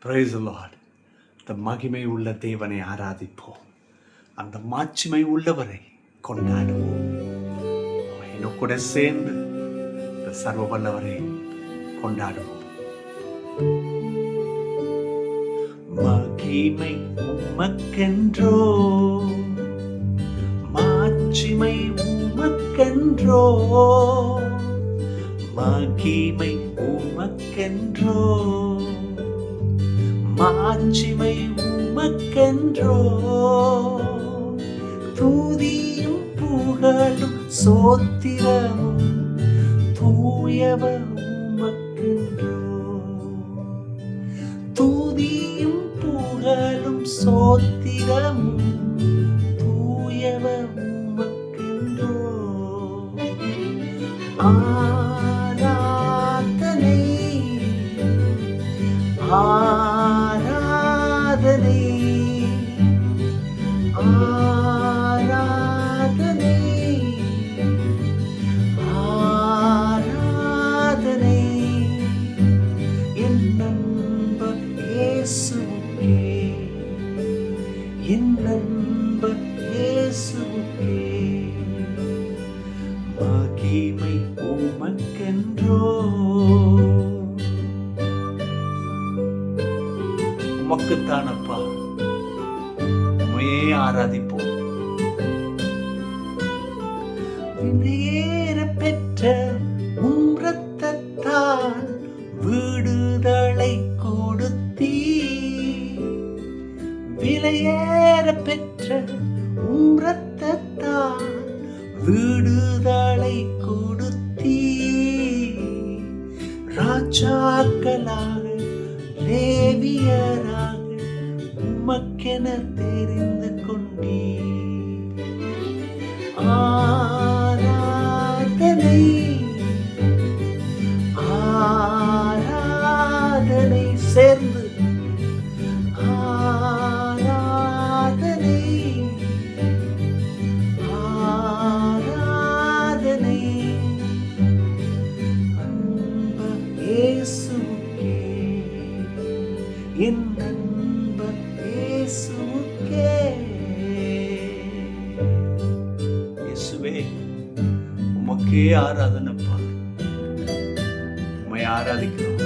Praise the Lord. அந்த மகிமை உள்ள தேவனை ஆராதிப்போம். அந்த மாட்சிமை உள்ளவரை கொண்டாடுவோம். இன்னும் கூட சேர்ந்து இந்த சர்வ வல்லவரை கொண்டாடுவோம். மகிமை உமக்கென்றோ, மாட்சிமை உமக்கென்றோ, மகிமை உமக்கென்றோ, மாட்சிமை உமக்கென்றோ, துதியும் புகழும் சோத்திரமும் தூயவ உமக்கென்றோ, துதியும் புகழும் சோத்திரமும் தூயவ உமக்கென்றோ. ஆராதனை ஆராதனை ஆராதனை ஆராதனை என் நண்பர் இயேசுவுக்கே, என் நண்பர் இயேசுவுக்கே, மகிமை உமக்கென்றோ. உமக்குத்தானப்பா, உமையே ஆராதிப்போம். விலையேற பெற்ற உம் இரத்தத்தால் விடுதலை கொடுத்தீ, விலையேற பெற்ற உம் இரத்தத்தால் விடுதலை கொடுத்தீ, ராஜாக்களாக லேவியராக உமக்கென தெரிந்து கொண்டீ. ஆராதனை ஆராதனை சேர்ந்து ஆராதனை ஆராதனை அன்பர் இயேசுவுக்கே, என் நண்பர் இயேசுவுக்கே. இயேசுவே, உமக்கே ஆராதனைப்பா. உம்மை ஆராதிக்கிறோம்.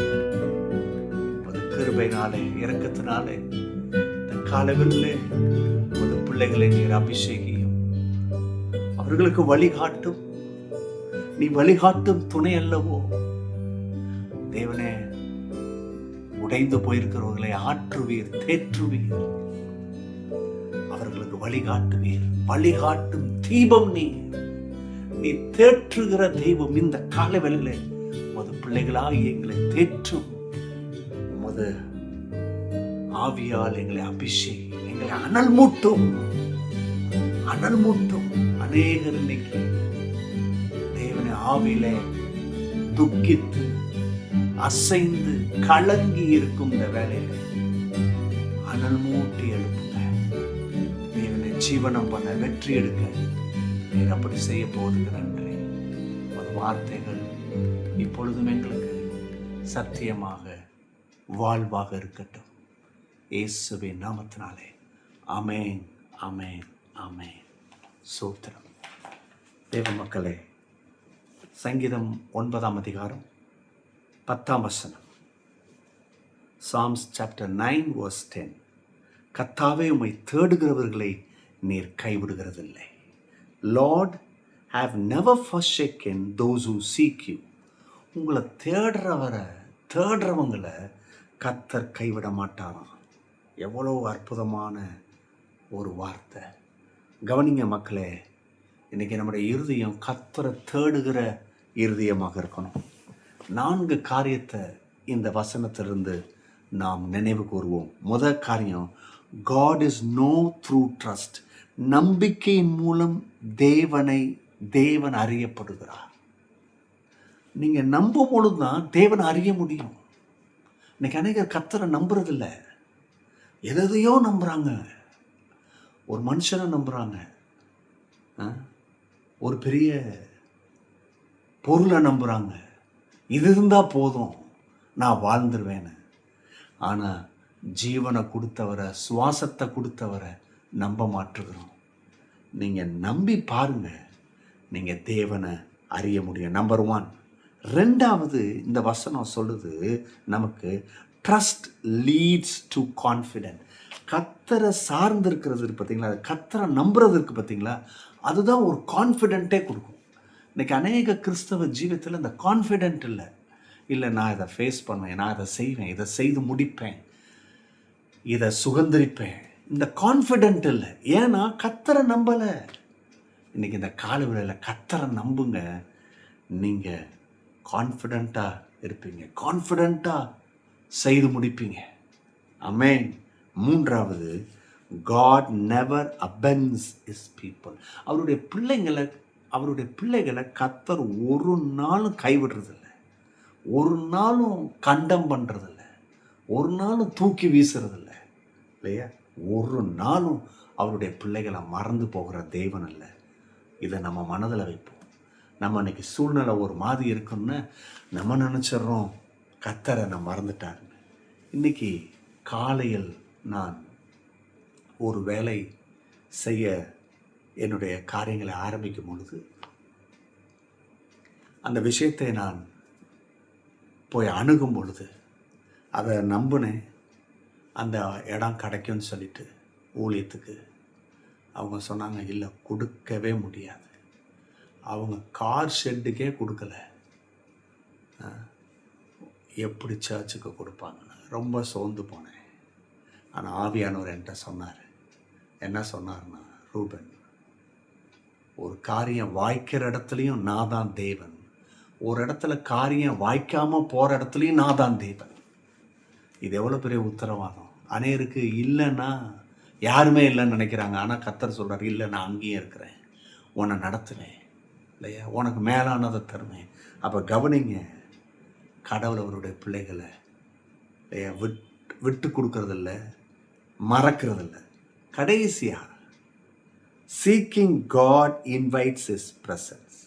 உமது கிருபையினாலே இரக்கத்தினாலே இந்த காலவெளியிலே உமது பிள்ளைகளை நீர் அபிஷேகியும், அவர்களுக்கு வழிகாட்டும். நீ வழிகாட்டும் துணை அல்லவோ தேவனே. உடைந்து போயிருக்கிறவர்களை ஆற்றுவீர், தேற்றுவீர், அவர்களுக்கு வழிகாட்டுவீர். வழிகாட்டும் தீபம் நீ, நீ தேற்றுகிற தெய்வம். இந்த காலவெளியிலே உமது பிள்ளைகளாகி எங்களை தேற்றும். உமது ஆவியால் எங்களை அபிஷேகி, எங்களை அனல் மூட்டும், அனல் மூட்டும். அநேகர் இன்னைக்கு தேவனை ஆவியிலே துக்கித்து அசைந்து கலங்கி இருக்கும் இந்த வேலையில அனல் மூட்டி எழுப்புங்க. தேவனை ஜீவனம் பண்ண, வெற்றி எடுக்க நீர் அப்படி செய்ய போதுங்க. நன்றி. ஒரு வார்த்தைகள் இப்பொழுதும் எங்களுக்கு சத்தியமாக வாழ்வாக இருக்கட்டும். இயேசுவின் நாமத்தினாலே ஆமென், ஆமென், ஆமென். சோத்திரம். தேவ மக்களே, சங்கீதம் 9ஆம் அதிகாரம் 10ஆம் வசனம். Psalms chapter 9 verse 10. கர்த்தாவே, உம்மை தேடுகிறவர்களை நீர் கைவிடுகிறதில்லை. Lord, have never forsaken those who seek you. உங்களை தேடுறவங்களை கர்த்தர் கைவிட மாட்டாராம். எவ்வளோ அற்புதமான ஒரு வார்த்தை. கவனிங்க மக்களே, இன்னைக்கு நம்முடைய இருதயம் கர்த்தரை தேடுகிற இருதயமாக இருக்கணும். 4 காரியத்தை இந்த வசனத்திலிருந்து நாம் நினைவு கூறுவோம். முதல் காரியம், God is know through trust. நம்பிக்கையின் மூலம் தேவன் அறியப்படுகிறார். நீங்க நம்பும் பொழுதுதான் தேவனை அறிய முடியும். இன்னைக்கு அநேகர் கர்த்தரை நம்புறதில்லை, எதையோ நம்புறாங்க. ஒரு மனுஷனை நம்புறாங்க, ஒரு பெரிய பொருளை நம்புகிறாங்க. இது இருந்தால் போதும், நான் வாழ்ந்துருவேன்னு. ஆனால் ஜீவனை கொடுத்தவரை, சுவாசத்தை கொடுத்தவரை நம்ப மாற்றுகிறோம். நீங்கள் நம்பி பாருங்க, நீங்கள் தேவனை அறிய முடியும். நம்பர் 1. 2வது இந்த வசனம் சொல்லுது நமக்கு, ட்ரஸ்ட் லீட்ஸ் டு கான்ஃபிடென்ட். கர்த்தரை சார்ந்து இருக்கிறது பார்த்தீங்களா, கர்த்தரை நம்புறது இருக்குது பார்த்தீங்களா, அதுதான் ஒரு கான்ஃபிடென்ட்டே கொடுக்கும். இன்றைக்கி அநேக கிறிஸ்தவ ஜீவிதத்தில் இந்த கான்ஃபிடென்ட் இல்லை நான் இதை ஃபேஸ் பண்ணுவேன், நான் இதை செய்வேன், இதை செய்து முடிப்பேன், இதை சுதந்திரிப்பேன், இந்த கான்ஃபிடென்ட் இல்லை. ஏன்னா கர்த்தரை நம்பலை. இன்றைக்கி இந்த கால வேளையில் கர்த்தரை நம்புங்க, நீங்கள் கான்ஃபிடெண்ட்டாக இருப்பீங்க, கான்ஃபிடெண்ட்டாக செய்து முடிப்பீங்க. ஆமென். 3வது, God never abandons his people. அவருடைய பிள்ளைகளை கர்த்தர் ஒரு நாளும் கைவிடுறதில்லை, ஒரு நாளும் கண்டம் பண்ணுறதில்ல, ஒரு நாளும் தூக்கி வீசுறதில்ல, இல்லையா? ஒரு நாளும் அவருடைய பிள்ளைகளை மறந்து போகிற தேவன் அல்ல. இதை நம்ம மனதில் வைப்போம். நம்ம இன்னைக்கு சூழ்நிலை ஒரு மாதிரி இருக்குன்னு நம்ம நினச்சிட்றோம் கர்த்தரை நான் மறந்துட்டாருன்னு. இன்றைக்கி காலையில் நான் ஒரு வேலை செய்ய என்னுடைய காரியங்களை ஆரம்பிக்கும் பொழுது அந்த விஷயத்தை நான் போய் அணுகும் பொழுது அதை நம்பினேன். அந்த இடம் கிடைக்கும்னு சொல்லிட்டு ஊழியத்துக்கு அவங்க சொன்னாங்க, இல்லை கொடுக்கவே முடியாது. அவங்க கார் ஷெட்டுக்கே கொடுக்கல, எப்படி சர்ச்சுக்கு கொடுப்பாங்கன்னு ரொம்ப சோர்ந்து போனேன். ஆனால் ஆவியானவர் என்கிட்ட சொன்னார். என்ன சொன்னார்னா, ரூபன், ஒரு காரியம் வாய்க்கிற இடத்துலையும் நான் தான் தேவன், ஒரு இடத்துல காரியம் வாய்க்காமல் போகிற இடத்துலையும் நான் தான் தேவன். இது எவ்வளோ பெரிய உத்தரவாதம். அநேருக்கு இல்லைன்னா யாருமே இல்லைன்னு நினைக்கிறாங்க. ஆனால் கர்த்தர் சொல்கிறார், இல்லை நான் அங்கேயே இருக்கிறேன், உன்னை நடத்துவேன், இல்லையா, உனக்கு மேலானதை தருவேன். அப்போ கவனிங்க, கடவுள் அவருடைய பிள்ளைகளை இல்லையா விட்டு கொடுக்கறதில்ல, மறக்கிறதில்ல. கடைசியாக seeking God invites his presence.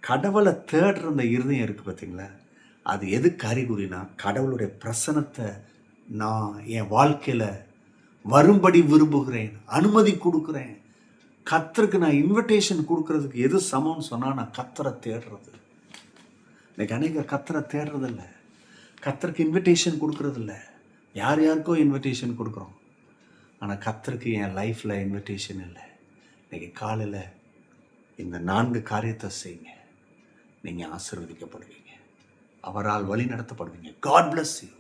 கடவுளை தேடுற அந்த இருதயம் இருக்குது பார்த்தீங்களா, அது எதுக்கு அறிகுறினா, கடவுளுடைய பிரசனத்தை நான் என் வாழ்க்கையில் வரும்படி விரும்புகிறேன், அனுமதி கொடுக்குறேன். கர்த்தருக்கு நான் இன்விடேஷன் கொடுக்கறதுக்கு எது சமம்னு சொன்னால், நான் கர்த்தரை தேடுறது. இன்னைக்கு அநேக கர்த்தரை தேடுறதில்ல, கர்த்தருக்கு இன்விடேஷன் கொடுக்கறதில்ல. யாருக்கோ இன்விடேஷன் கொடுக்குறோம், ஆனால் கர்த்தருக்கு என் லைஃப்பில் இன்விடேஷன் இல்லை. இன்றைக்கி காலையில் இந்த 4 காரியத்தை செய்யுங்க, நீங்கள் ஆசீர்வதிக்கப்படுவீங்க, அவரால் வழி நடத்தப்படுவீங்க. God bless you.